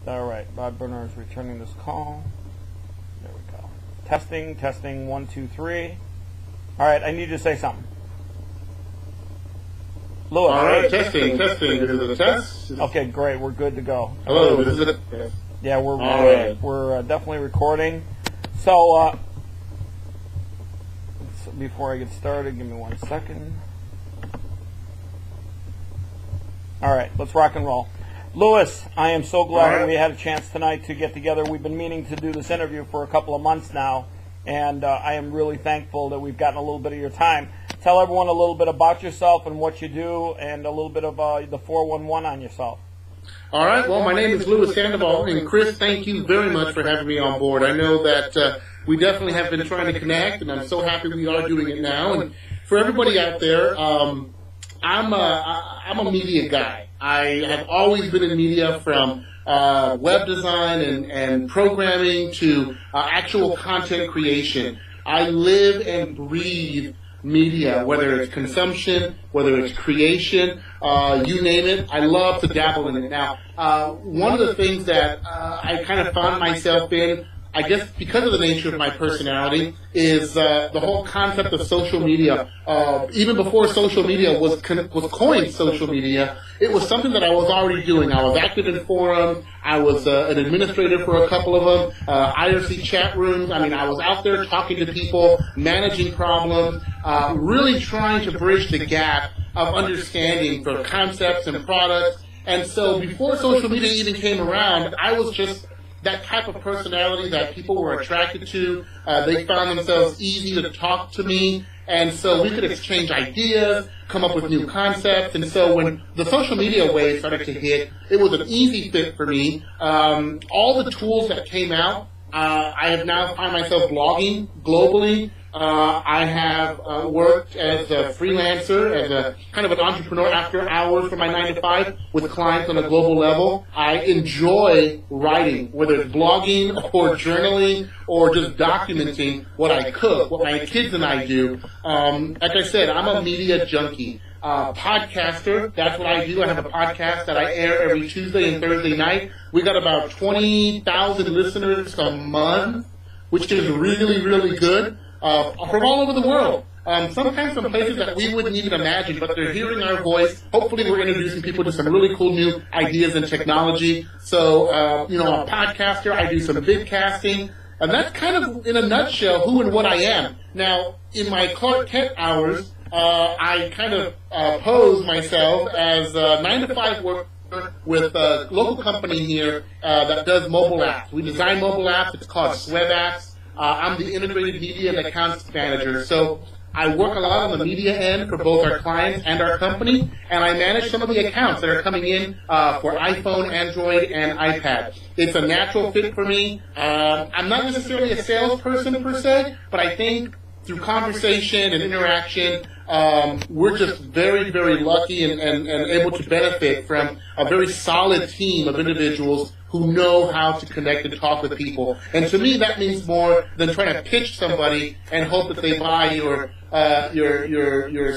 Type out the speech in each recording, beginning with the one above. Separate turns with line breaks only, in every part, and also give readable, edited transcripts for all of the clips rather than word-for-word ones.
All right, Bob Burner is returning this call. There we go. Testing, testing, 1, 2, 3. All right, I need you to say something. Louis.
All right, testing. This is a test.
Okay, great. We're good to go.
Hello, this is a test.
Yeah, we're definitely recording. So, before I get started, give me 1 second. All right, let's rock and roll. Louis, I am so glad that we had a chance tonight to get together. We've been meaning to do this interview for a couple of months now, and I am really thankful that we've gotten a little bit of your time. Tell everyone a little bit about yourself and what you do, and a little bit of the 411 on yourself.
All right, well, my name is Luis Sandoval, and Chris, thank you very much for having me on board. I know that we definitely have been trying to connect, and I'm so happy we are doing it now. And for everybody out there, I'm a media guy. I have always been in media, from web design and programming to actual content creation. I live and breathe media, whether it's consumption, whether it's creation, you name it. I love to dabble in it. Now, one of the things that I kind of found myself in, I guess because of the nature of my personality, is the whole concept of social media. Even before social media was coined social media, it was something that I was already doing. I was active in forums. I was an administrator for a couple of them, IRC chat rooms. I mean, I was out there talking to people, managing problems, really trying to bridge the gap of understanding for concepts and products. And so before social media even came around, I was just that type of personality that people were attracted to. They found themselves easy to talk to me, and so we could exchange ideas, come up with new concepts. And so when the social media wave started to hit, it was an easy fit for me. All the tools that came out, I have now found myself blogging globally. I have worked as a freelancer, as a kind of an entrepreneur after hours for my 9 to 5 with clients on a global level. I enjoy writing, whether it's blogging or journaling or just documenting what I cook, what my kids and I do. Like I said, I'm a media junkie. Podcaster, that's what I do. I have a podcast that I air every Tuesday and Thursday night. We got about 20,000 listeners a month, which is really, really good. From all over the world. Sometimes from places that we wouldn't even imagine, but they're hearing our voice. Hopefully we're introducing people to some really cool new ideas and technology. So, I'm a podcaster. I do some vidcasting. And that's kind of, in a nutshell, who and what I am. Now, in my Clark Kent hours, I kind of pose myself as a 9 to 5 worker with a local company here that does mobile apps. We design mobile apps. It's called Sweb Apps. I'm the integrated media and accounts manager. So I work a lot on the media end for both our clients and our company, and I manage some of the accounts that are coming in for iPhone, Android, and iPad. It's a natural fit for me. I'm not necessarily a salesperson per se, but I think through conversation and interaction, we're just very, very lucky and able to benefit from a very solid team of individuals who know how to connect and talk with people. And to me, that means more than trying to pitch somebody and hope that they buy your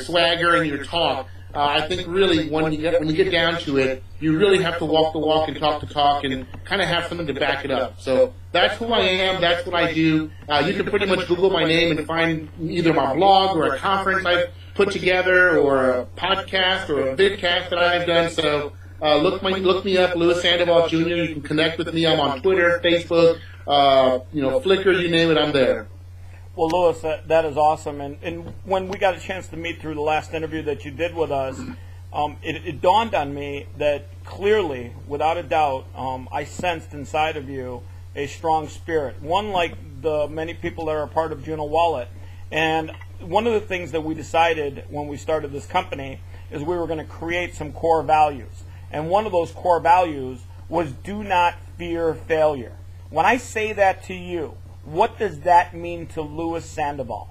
swagger and your talk. I think really when you get down to it, you really have to walk the walk and talk the talk and kind of have something to back it up. So that's who I am. That's what I do. You can pretty much Google my name and find either my blog or a conference I've put together or a podcast or a vidcast that I've done. So look me up, Luis Sandoval Jr. You can connect with me. I'm on Twitter, Facebook, Flickr, you name it, I'm there.
Well, Louis, that is awesome. And when we got a chance to meet through the last interview that you did with us, it dawned on me that clearly, without a doubt, I sensed inside of you a strong spirit, one like the many people that are a part of Juno Wallet. And one of the things that we decided when we started this company is we were going to create some core values. And one of those core values was do not fear failure. When I say that to you, what does that mean to Luis Sandoval?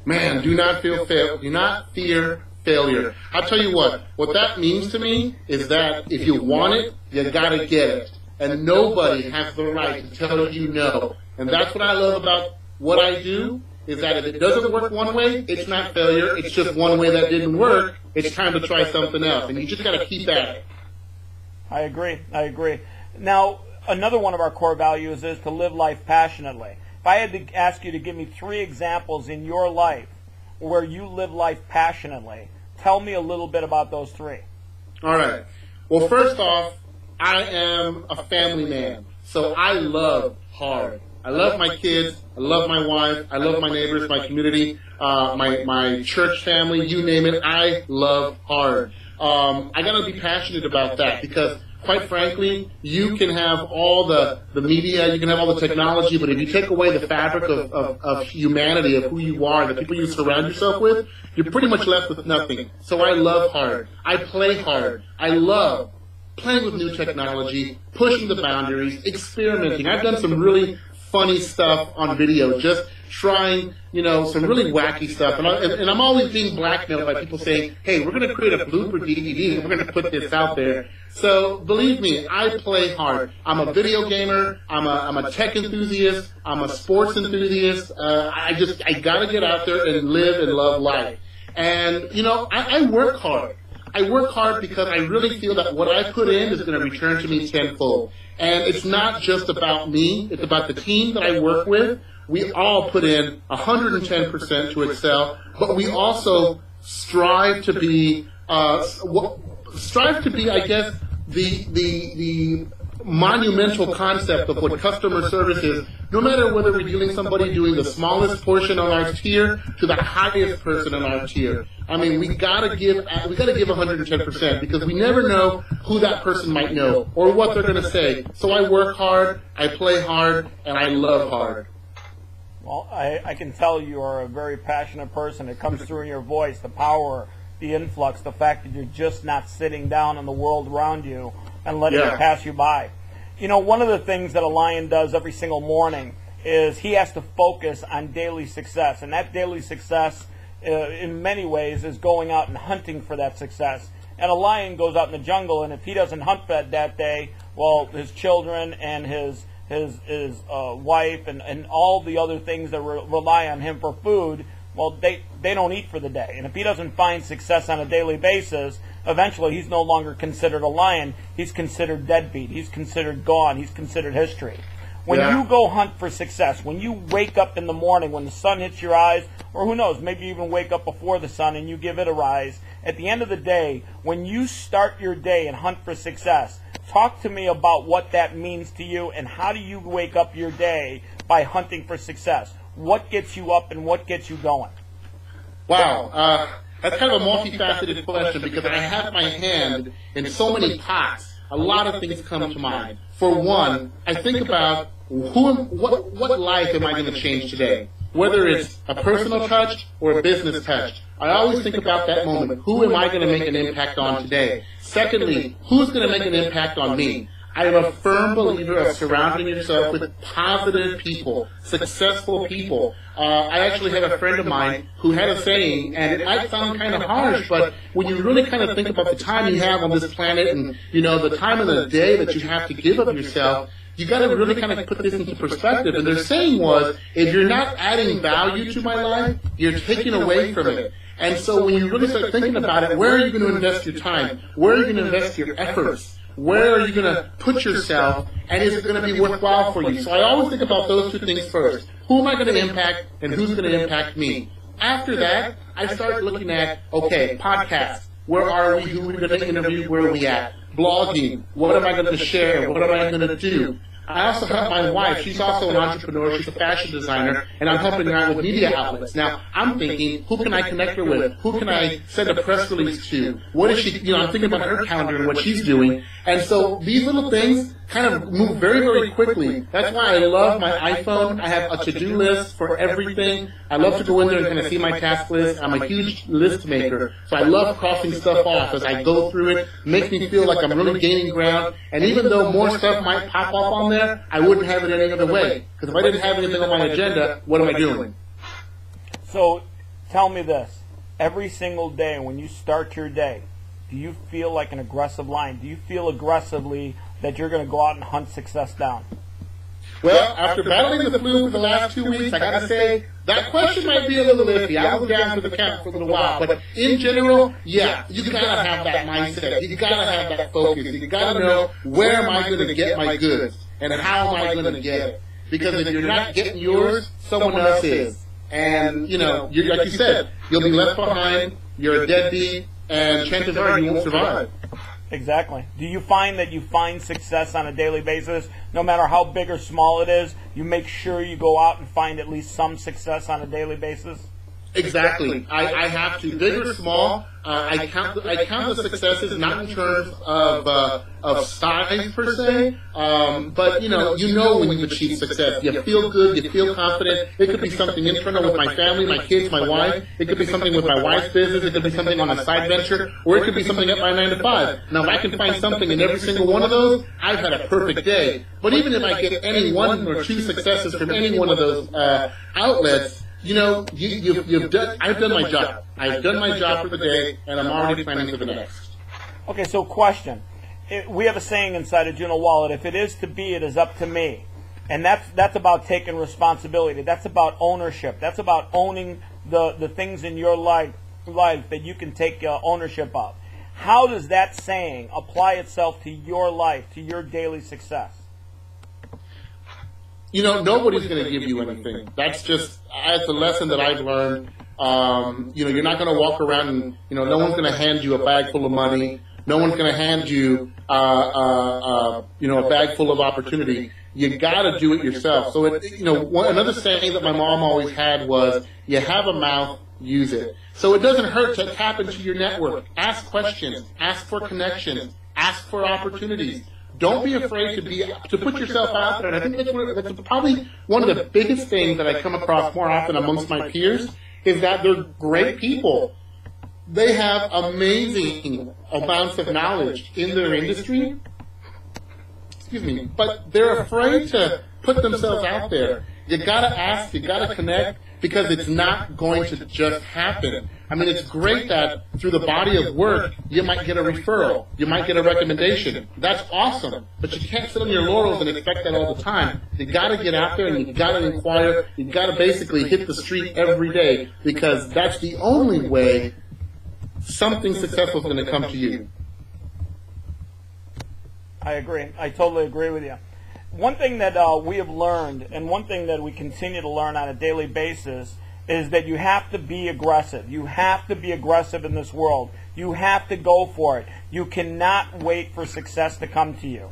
Man, do not fear failure. I'll tell you what that means to me is that if you want it, you gotta get it. And nobody has the right to tell you no. And that's what I love about what I do, is that if it doesn't work one way, it's not failure. It's just one way that didn't work. It's time to try something else. And you just got to keep at it.
I agree. Now, another one of our core values is to live life passionately. If I had to ask you to give me 3 examples in your life where you live life passionately, tell me a little bit about those 3.
All right. Well, first off, I am a family man, so I love hard. I love my kids. I love my wife. I love my neighbors, my community, my church family, you name it. I love hard. I got to be passionate about that because, quite frankly, you can have all the media, you can have all the technology, but if you take away the fabric of humanity, of who you are, the people you surround yourself with, you're pretty much left with nothing. So I love hard. I play hard. I love playing with new technology, pushing the boundaries, experimenting. I've done some really funny stuff on video, just trying, some really wacky stuff. And I'm always being blackmailed by people saying, hey, we're going to create a blooper DVD and we're going to put this out there. So believe me, I play hard. I'm a video gamer. I'm a tech enthusiast. I'm a sports enthusiast. I got to get out there and live and love life. And, I work hard. I work hard because I really feel that what I put in is going to return to me tenfold. And it's not just about me. It's about the team that I work with. We all put in 110% to excel, but we also strive to be, I guess, the monumental concept of what customer service is, no matter whether we're dealing somebody doing the smallest portion on our tier to the highest person on our tier. I mean, we gotta give 110% because we never know who that person might know or what they're gonna say. So I work hard, I play hard, and I love hard.
Well, I can tell you are a very passionate person. It comes through in your voice, the power, the influx, the fact that you're just not sitting down in the world around you and letting it pass you by. One of the things that a lion does every single morning is he has to focus on daily success. And that daily success, in many ways, is going out and hunting for that success. And a lion goes out in the jungle, and if he doesn't hunt that day, well, his children and his wife and all the other things that rely on him for food, well, they don't eat for the day. And if he doesn't find success on a daily basis, eventually he's no longer considered a lion. He's considered deadbeat. He's considered gone. He's considered history. When you go hunt for success, when you wake up in the morning, when the sun hits your eyes, or who knows, maybe you even wake up before the sun and you give it a rise, at the end of the day, when you start your day and hunt for success, talk to me about what that means to you and how do you wake up your day by hunting for success? What gets you up and what gets you going?
Wow, that's kind of a multifaceted question because I have my hand in so many pots. A lot of things come to mind. For one, I think about what life am I going to change today? Whether it's a personal touch or a business touch. I always think about that moment. Who am I going to make an impact on today? Secondly, who's going to make an impact on me? I am a firm believer of surrounding yourself with positive people, successful people. I actually have a friend of mine who had a saying, and it might sound kind of harsh, but when you really kind of think about the time you have on this planet and, the time of the day that you have to give of yourself, you got to really kind of put this into perspective. And their saying was, if you're not adding value to my life, you're taking away from it. And so when you really start thinking about it, where are you going to invest your time? Where are you going to invest your efforts? Where are you going to put yourself, and is it going to be worthwhile for you? So I always think about those two things first. Who am I going to impact, and who's going to impact me? After that, I start looking at, okay, podcasts. Where are we? Who are we going to interview? Where are we at? Blogging. What am I going to share? What am I going to do? I also help my wife. She's also an entrepreneur. She's a fashion designer, and I'm helping her out with media outlets. Now, I'm thinking, who can I connect her with? Who can I send a press release to? What is she, I'm thinking about her calendar and what she's doing. And so these little things kind of move very, very quickly. That's why I love my iPhone. I have a to-do list for everything. I love to go in there and kind of see my task list. I'm a huge list maker. So I love crossing stuff off as I go through it. Makes me feel like I'm really gaining ground. And even though more stuff might pop up on there, I wouldn't have it any other way. Because if I didn't have anything on my agenda, what am I doing?
So tell me this. Every single day when you start your day, do you feel like an aggressive lion? Do you feel aggressively that you're going to go out and hunt success down?
Well, after battling the flu for the last 2 weeks, I gotta say, that question might be a little iffy. I will go down to the count for a little while. But in general, yeah, you gotta have that mindset. You gotta have that focus. You gotta know, where am I gonna get my goods? And how am I gonna get it? Because if you're not getting yours, someone else is. And, you know, like you said, you'll be left behind, you're a deadbeat, and chances are you won't survive.
Exactly. Do you find that you find success on a daily basis, no matter how big or small it is, you make sure you go out and find at least some success on a daily basis?
Exactly. I have to, big or small. I count the successes not in terms of size per se, but you know when you've achieved success. You feel good, you feel confident. It could be something internal with my family, my kids, my wife. It could be something with my wife's business. It could be something on a side venture, or it could be something at my 9 to 5. Now, if I can find something in every single one of those, I've had a perfect day. But even if I get any 1 or 2 successes from any one of those outlets, you know, you've done. I've done my job. I've done my job for the day, and I'm already planning for the next.
Okay, so question. We have a saying inside of Juno Wallet, if it is to be, it is up to me. And that's about taking responsibility. That's about ownership. That's about owning the things in your life that you can take ownership of. How does that saying apply itself to your life, to your daily success?
You know, nobody's going to give you anything. That's a lesson that I've learned. You know, you're not going to walk around and, you know, no one's going to hand you a bag full of money. No one's going to hand you, you know, a bag full of opportunity. You got to do it yourself. So, you know, another saying that my mom always had was, you have a mouth, use it. So it doesn't hurt to tap into your network. Ask questions. Ask for connections. Ask for opportunities. Don't be afraid to put yourself out there. And I think that's probably one of the biggest things that I come across more often amongst my peers is that they're great people. They have amazing amounts of knowledge in their industry. Excuse me, but they're afraid to put themselves out there. You gotta ask, you gotta connect, because it's not going to just happen. I mean, it's great that through the body of work, you might get a referral, you might get a recommendation. That's awesome, but you can't sit on your laurels and expect that all the time. You gotta get out there and you gotta inquire, you gotta basically hit the street every day, because that's the only way something successful is going to come to you.
I agree. I totally agree with you. One thing that we have learned, and one thing that we continue to learn on a daily basis, is that you have to be aggressive. You have to be aggressive in this world. You have to go for it. You cannot wait for success to come to you.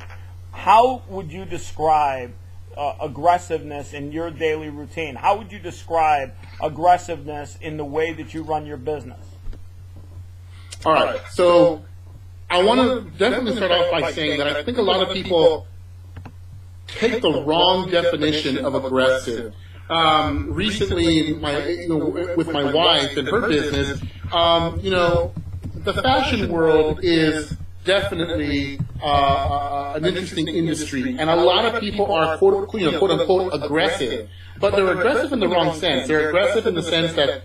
How would you describe aggressiveness in your daily routine? How would you describe aggressiveness in the way that you run your business?
All right, so I want to definitely start off by saying that I think a lot of people take the wrong definition of aggressive. Recently, with my wife and her business, the fashion world is definitely an interesting industry, and a lot of people are quote unquote aggressive, but they're aggressive in the wrong sense. They're aggressive in the sense that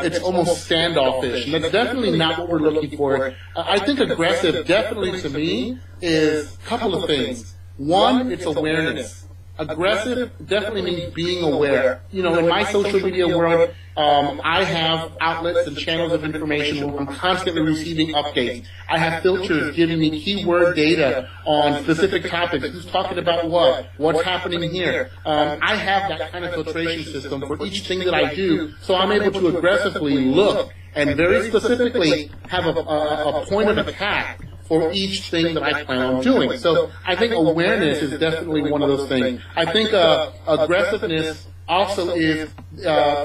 it's almost standoffish, and that's definitely not what we're looking for. I think aggressive, definitely to me, is a couple of things. One, it's awareness. Aggressive definitely means being aware. You know, in my social media world, I have outlets and channels of information where I'm constantly receiving updates. I have filters giving me keyword data on specific topics, who's talking about what's happening here. I have that kind of filtration system for each thing that I do, so I'm able to aggressively look and very specifically have a point of attack for each thing that I plan on doing. So I think awareness is definitely one of those things. I think aggressiveness also is,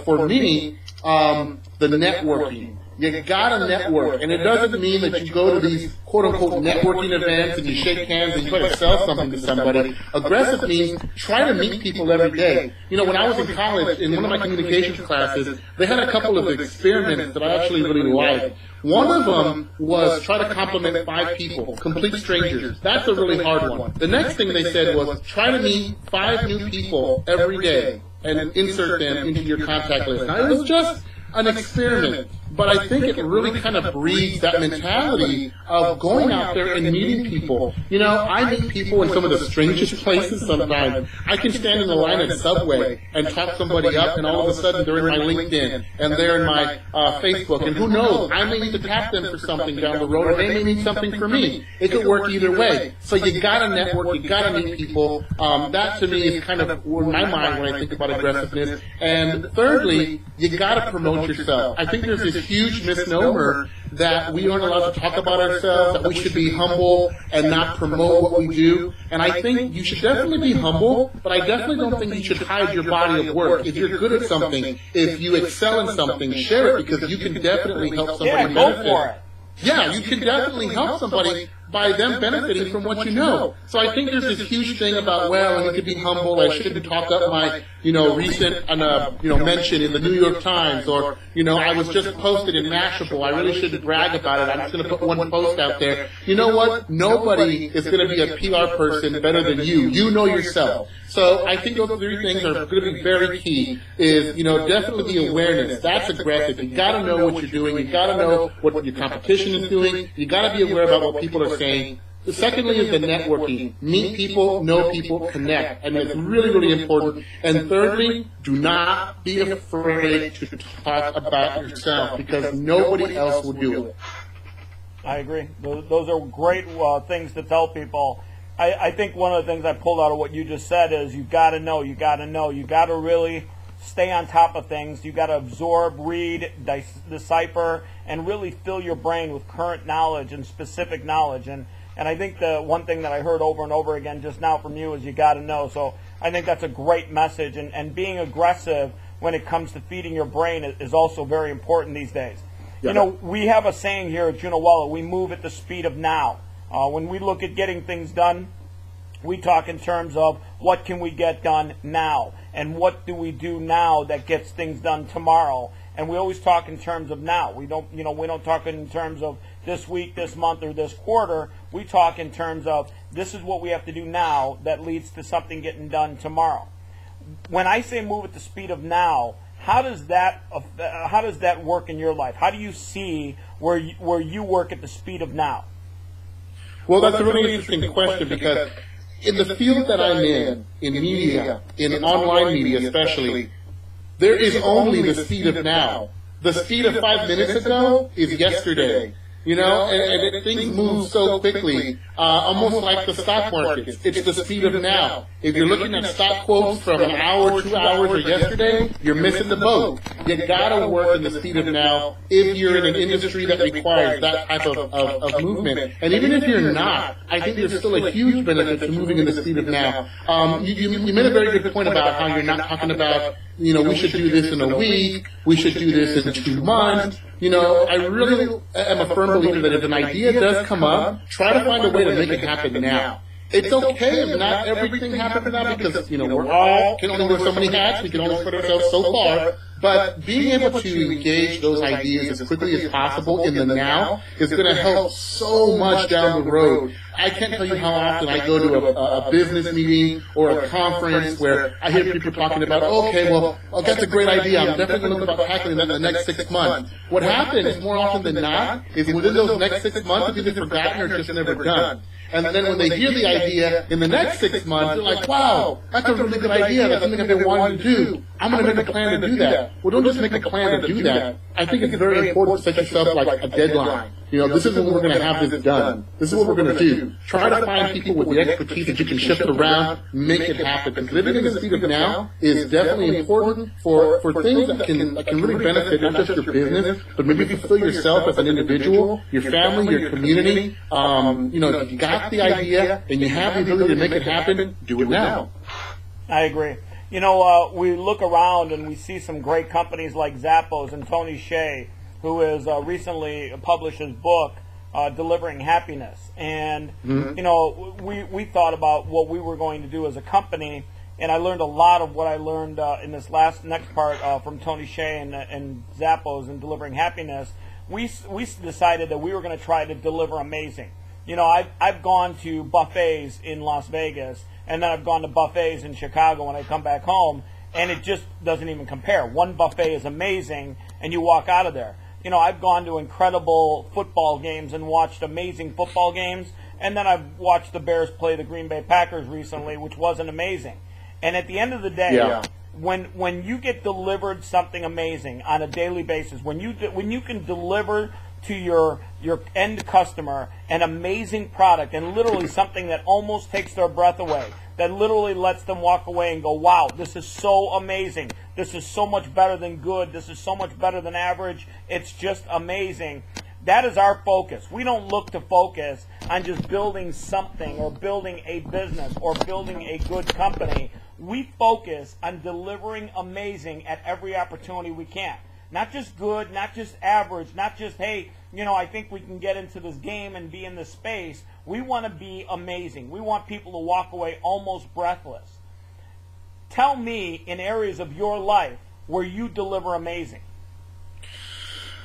for me, the networking. You gotta network, and it doesn't mean that you go to these quote-unquote networking events and you shake hands and you try to sell something to somebody. Aggressive means try to meet people every day. You know, when I was in college, in one of my communications classes, they had a couple of experiments that I actually really liked. One of them was try to compliment 5 people, complete strangers. That's a really hard one. The next thing they said was try to meet 5 new people every day and insert them into your contact list. Now, it was just an experiment, but I think it really kind of breeds that mentality of going out there and meeting people. You know, I meet people in some of the strangest places sometimes. I can stand in the line at Subway and talk somebody up, and all of a sudden they're in my LinkedIn, and they're in my Facebook, and who knows, I may need to tap them for something down the road, or they may need something for me. It could work either way. So you gotta network, you gotta meet people. That to me is kind of in my mind when I think about aggressiveness. And thirdly, you gotta promote yourself. I think there's this huge misnomer that we aren't allowed to talk about ourselves, that we should be humble and not promote what we do. And I think you should definitely be humble, but I definitely don't think you should hide your body of work. If you're good at something, if you excel in something, share it, because you can definitely help somebody benefit.
Go for it.
Yeah, you can definitely help somebody by them benefiting from what you know. So I think there's this huge thing about, well, I need to be humble, I shouldn't talk up my, recent, mention in the New York Times, or, I was just posted in Mashable, I really shouldn't brag about it, I'm just going to put one post out there. You know what? Nobody is going to be a PR person better than you. You know yourself. So I think those three things are going to be very key, is, definitely the awareness. That's aggressive. You got to know what you're doing. You got to know what your competition is doing. You got to be aware about what people are saying. Secondly is the networking. Meet people, know people, connect. And it's really, really important. And thirdly, do not be afraid to talk about yourself, because nobody else will do it.
I agree. Those are great things to tell people. I think one of the things I pulled out of what you just said is you got to know. You got to really stay on top of things. You got to absorb, read, decipher, and really fill your brain with current knowledge and specific knowledge. And I think the one thing that I heard over and over again just now from you is you got to know. So I think that's a great message. And being aggressive when it comes to feeding your brain is also very important these days. Yeah. We have a saying here at Junawalla, we move at the speed of now. When we look at getting things done, we talk in terms of what can we get done now, and what do we do now that gets things done tomorrow. And we always talk in terms of now. We don't talk in terms of this week, this month, or this quarter. We talk in terms of this is what we have to do now that leads to something getting done tomorrow. When I say move at the speed of now, how does that work in your life? How do you see where you work at the speed of now?
Well, that's a really interesting question, because in the field that I'm in media, in online media especially, there is only the speed of now. The speed of 5 minutes ago is yesterday. And things move so quickly, almost like the stock markets. It's the speed of now. If you're looking at stock quotes from an hour, 2 hours, or yesterday, you're missing the boat. You gotta work in the speed of now if you're in an industry that requires that type of movement. And even if you're not, I think there's still a huge benefit to moving in the speed of now. You made a very good point about how you're not talking about, we should do this in a week, we should do this in 2 months. I really am a firm believer that if an idea does come up, try to find a way to make it happen now. It's okay if not everything happens now, because, we're all can only wear so many hats, we can only put ourselves so far. But being able to engage those ideas as quickly as possible in the now is going to help so much down the road. I can't tell you how often I go to a business meeting or a conference where I hear people talking about, okay, well, that's a great idea. I'm definitely going to look about tackling that in the next 6 months. What happens more often than not is within those next 6 months, it's either forgotten or just never done. And then when they hear the idea in the next 6 months, they're like, wow, that's a really good idea. That's something I've been wanting to do. I'm going to make a plan to do that. Well, don't just make a plan to do that. I think it's very important to set yourself like a deadline. This is when we're going to have this done. This is what we're going to do. Try to find people with the expertise that you can shift around, make it happen. Because living in the speed of now is definitely important for things that can really benefit not just your business, but maybe fulfill yourself as an individual, your family, your community. If you got the idea and you have the ability to make it happen, do it now.
I agree. We look around and we see some great companies like Zappos and Tony Hsieh, who has recently published his book, Delivering Happiness. And, we thought about what we were going to do as a company, and I learned a lot of what I learned in this next part from Tony Hsieh and Zappos and Delivering Happiness. We decided that we were going to try to deliver amazing. I've gone to buffets in Las Vegas, and then I've gone to buffets in Chicago when I come back home, and it just doesn't even compare. One buffet is amazing, and you walk out of there. I've gone to incredible football games and watched amazing football games, and then I've watched the Bears play the Green Bay Packers recently, which wasn't amazing. And at the end of the day, when you get delivered something amazing on a daily basis, when you can deliver to your end customer an amazing product and literally something that almost takes their breath away, that literally lets them walk away and go, wow, this is so amazing. This is so much better than good. This is so much better than average. It's just amazing. That is our focus. We don't look to focus on just building something or building a business or building a good company. We focus on delivering amazing at every opportunity we can. Not just good, not just average, not just, hey, I think we can get into this game and be in this space. We want to be amazing. We want people to walk away almost breathless. Tell me in areas of your life where you deliver amazing.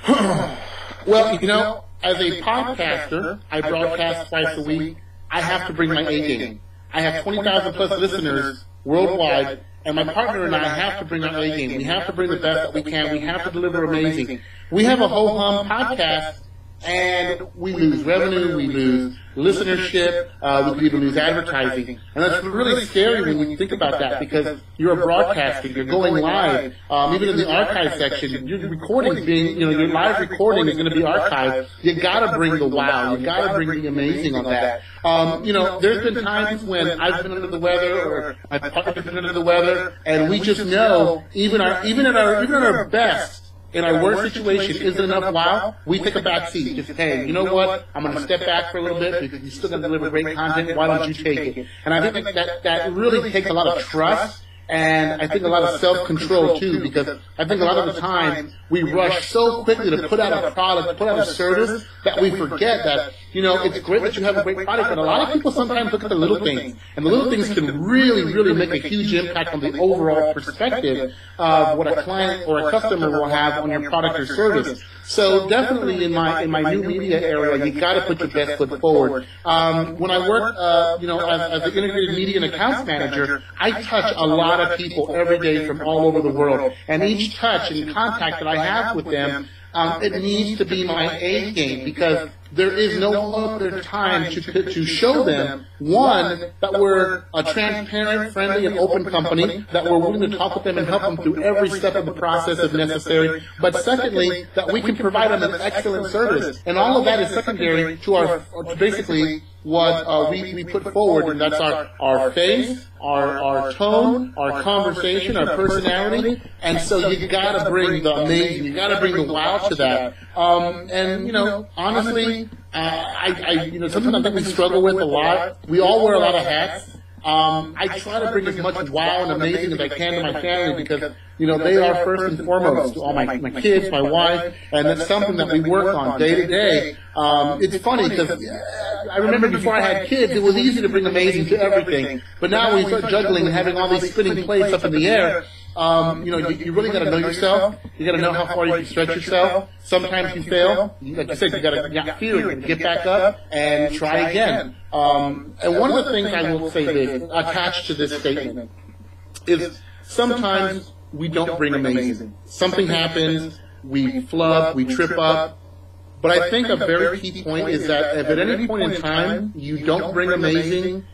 Well, as a podcaster, I broadcast twice a week. I have to bring my A game. I have 20,000 plus listeners worldwide, and my partner and I have to bring our A game. We have to bring the best that we can. We have to deliver amazing. We have a ho-hum podcast, and we lose revenue, we lose listenership, we could even lose advertising. And that's really scary when you think about that, because you're a broadcaster, you're going live. Even in the archive section, your recording's being, your live recording is going to be archived. You got to bring the wow, you got to bring the amazing on that. There's been times when I've been under the weather, or my partner's been under the weather, and we just know, even at our best, in our worst situation, isn't enough wow, we take a back seat. Just, hey, you know what? I'm going to step back for a little bit because you're still going to deliver great content. Why don't you take it? And I think that really takes a lot of trust, and I think a lot of self-control too, because I think a lot of the time we rush so quickly to put out a product, put out a service, that we forget that, it's great that you have a great product, but a lot of people sometimes look at the little things, and the little things can really, really make a huge impact on the overall perspective of what a client or a customer will have on your product or service. So definitely in my new media area, you got to put your best foot forward. When I work, as an integrated media and accounts manager, I touch a lot of people every day from all over the world, and each touch and contact that I have with them, it needs to be my A game, because there is no other time to show them, one, that we're a transparent, friendly, and open company, that we're willing to talk with them and help them through every step of the process if necessary, but secondly, that we can provide them an excellent service. And all of that is secondary to basically what we put forward, and that's our face, our tone, our conversation, our personality. And so you got to bring the amazing, you got to bring the wow to that. Honestly, something I think we struggle with a lot. We all wear a lot of hats. I try to bring as much wow and amazing as I can to my family, because they are first and foremost to all my kids, my wife, and that's something that we work on day to day. It's funny because I remember before I had kids, it was easy to bring amazing to everything, but now when you start juggling and having all these spinning plates up in the air, you really got to know yourself. You got to know how far you can stretch yourself. Sometimes you fail. Like you said, you got to feel it, get back up, and try again. And one of the things I will say this, attached to this statement, is sometimes we don't bring amazing. Something happens, we flub, we trip up. But I think a very key point is that if at any point in time you don't bring amazing,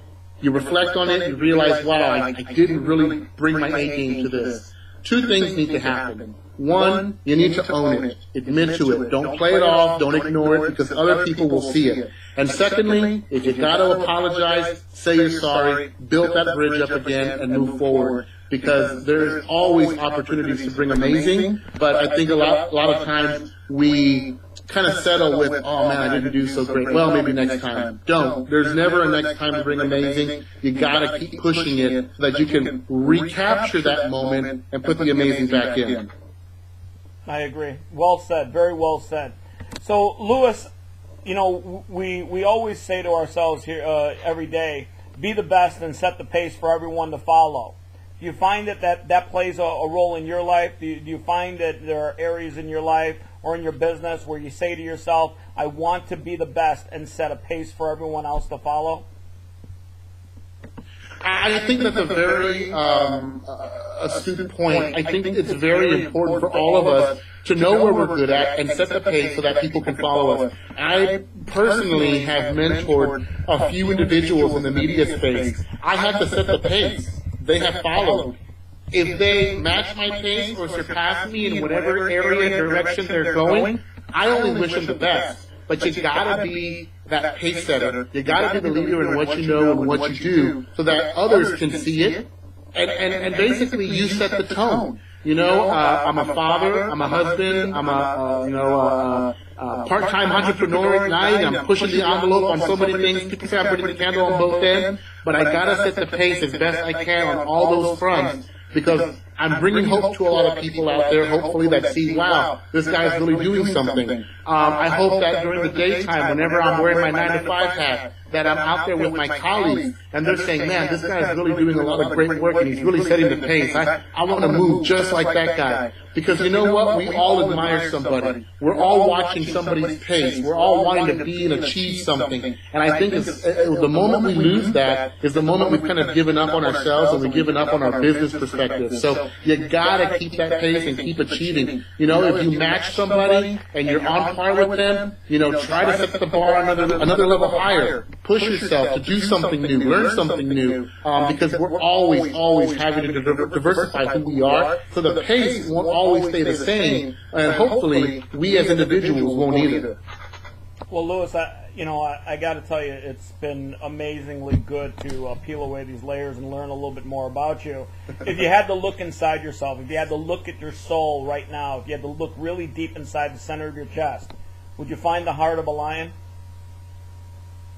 you reflect on it, you realize, wow, I didn't really bring my A game to this. Two things need to happen. One, you need to own it. Admit to it. Don't play it off. Don't ignore it, because other people will see it. And secondly, if you got to apologize, say you're sorry, build that bridge up again, and move forward. Because there's always opportunities to bring amazing, but I think a lot of times we kind of settle with, oh man, I didn't do so great. Well, maybe next time. Don't. There's never a next time to bring amazing. You got to keep pushing it so that you can recapture that moment and put the amazing back in.
I agree. Well said. Very well said. So, Luis, we always say to ourselves here every day, be the best and set the pace for everyone to follow. Do you find that plays a role in your life? Do you find that there are areas in your life or in your business where you say to yourself, I want to be the best and set a pace for everyone else to follow?
I think that's a very astute point. I think it's very important for all of us to know where we're good at and set the pace so that people can follow us. I personally have mentored a few individuals in the media space. I had to set the pace. They have followed. If they match my pace or surpass me in whatever area and direction they're going, I only wish them the best. But you gotta be that pace setter. You gotta be the leader in what you know and what you do so that others can see it. And basically you set the tone. I'm a father, I'm a husband, I'm a part-time entrepreneur at night. I'm pushing the envelope on so many things. People say I'm putting the candle on both ends, but I gotta set the pace as best I can on all those fronts because I'm bringing hope to a lot of people out there, hopefully, that see, wow, this guy's really doing something. I hope that during the daytime, whenever I'm wearing my 9-to-5 hat, that I'm out there with my colleagues, and they're saying, man, this guy's really doing a lot of great work, and he's really setting the pace. I want to move just like that guy. Because you know what? We all admire somebody. We're all watching somebody's pace. We're all wanting to be and achieve something. And I think the moment we lose that is the moment we've kind of given up on ourselves and we've given up on our business perspective. So you gotta keep that pace and keep achieving. If you match somebody and you're on par with them, try to set the bar another level higher. Push yourself to do something new, learn something new, because we're always having to diversify who we are. So the pace won't always stay the same, and hopefully we as individuals won't either.
Well, Luis, I got to tell you, it's been amazingly good to peel away these layers and learn a little bit more about you. If you had to look inside yourself, if you had to look at your soul right now, if you had to look really deep inside the center of your chest, would you find the heart of a lion?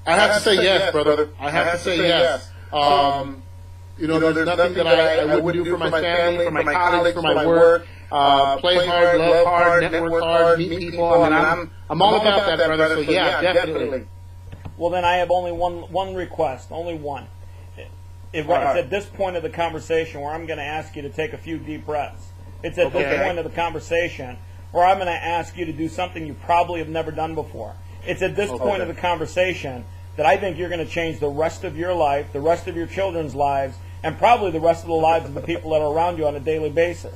I have to say yes, brother. I have to say yes. There's nothing that I wouldn't do for my family, for my colleagues, for my work. Play hard, love hard, network hard, meet people. I'm all about that, brother. So yeah, definitely.
Well, then I have only one request, only one. It's at this point of the conversation where I'm going to ask you to take a few deep breaths. It's at this point of the conversation where I'm going to ask you to do something you probably have never done before. It's at this point of the conversation that I think you're going to change the rest of your life, the rest of your children's lives, and probably the rest of the lives of the people that are around you on a daily basis.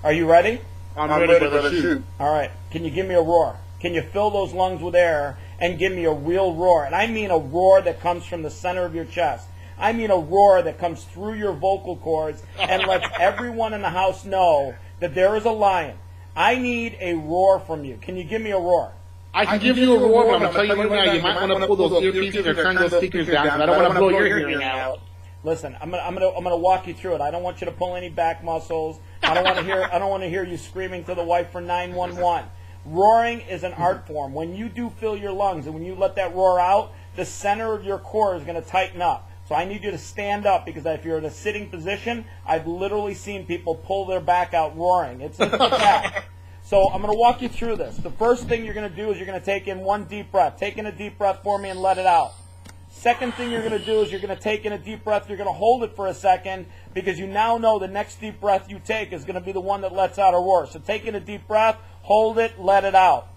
Are you ready?
I'm ready, brother. Shoot.
All right. Can you give me a roar? Can you fill those lungs with air and give me a real roar? And I mean a roar that comes from the center of your chest. I mean a roar that comes through your vocal cords and lets everyone in the house know that there is a lion. I need a roar from you. Can you give me a roar?
I can give you a roar, but I'm going to tell you right now, you might want to pull those earpieces or turn those speakers down, because I don't want to blow your hearing out.
Listen, I'm gonna walk you through it. I don't want you to pull any back muscles. I don't want to hear you screaming to the wife for 911. Roaring is an art form. When you do fill your lungs and when you let that roar out, the center of your core is going to tighten up. So I need you to stand up, because if you're in a sitting position, I've literally seen people pull their back out roaring. It's a fact. So I'm going to walk you through this. The first thing you're going to do is you're going to take in one deep breath. Take in a deep breath for me and let it out. Second thing you're going to do is you're going to take in a deep breath. You're going to hold it for a second, because you now know the next deep breath you take is going to be the one that lets out a roar. So take in a deep breath, hold it, let it out.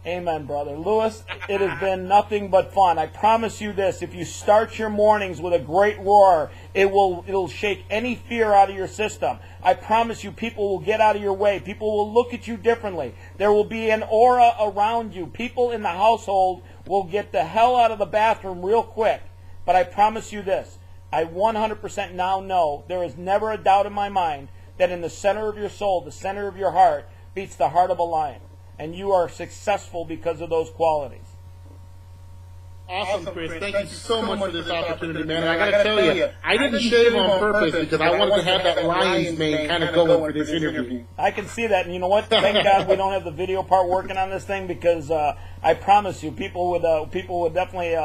Amen, brother. Luis, it has been nothing but fun. I promise you this, if you start your mornings with a great roar, it'll shake any fear out of your system. I promise you, people will get out of your way. People will look at you differently. There will be an aura around you. People in the household will get the hell out of the bathroom real quick. But I promise you this, I 100% now know, there is never a doubt in my mind, that in the center of your soul, the center of your heart, beats the heart of a lion. And you are successful because of those qualities.
Awesome, Chris. Thank you so much for this opportunity, man. And I got to tell you, I didn't shave on purpose because I wanted to have that lion's mane kind of going for this interview.
I can see that, and you know what? Thank God we don't have the video part working on this thing, because I promise you, people would definitely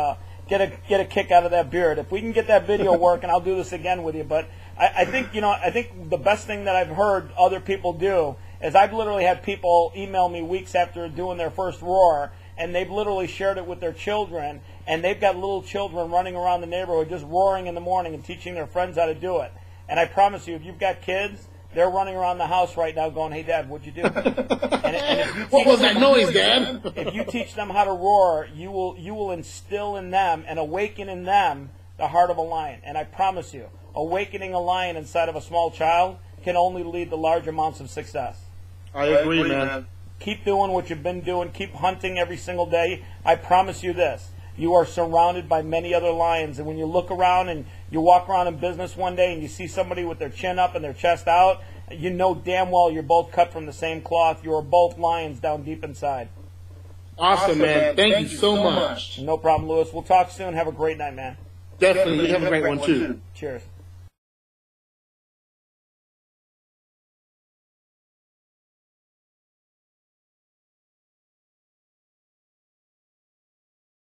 get a kick out of that beard. If we can get that video working, I'll do this again with you. But I think the best thing that I've heard other people do is I've literally had people email me weeks after doing their first roar, and they've literally shared it with their children, and they've got little children running around the neighborhood just roaring in the morning and teaching their friends how to do it. And I promise you, if you've got kids, they're running around the house right now going, "Hey, Dad, what'd you do?" And if you
what was that noise, Dad?
If you teach them how to roar, you will instill in them and awaken in them the heart of a lion. And I promise you, awakening a lion inside of a small child can only lead to large amounts of success.
I agree, man.
Keep doing what you've been doing. Keep hunting every single day. I promise you this. You are surrounded by many other lions, and when you look around and you walk around in business one day and you see somebody with their chin up and their chest out, you know damn well you're both cut from the same cloth. You are both lions down deep inside.
Awesome, man. Thank you so much.
No problem, Louis. We'll talk soon. Have a great night, man.
Definitely. You have a great one, too.
Cheers.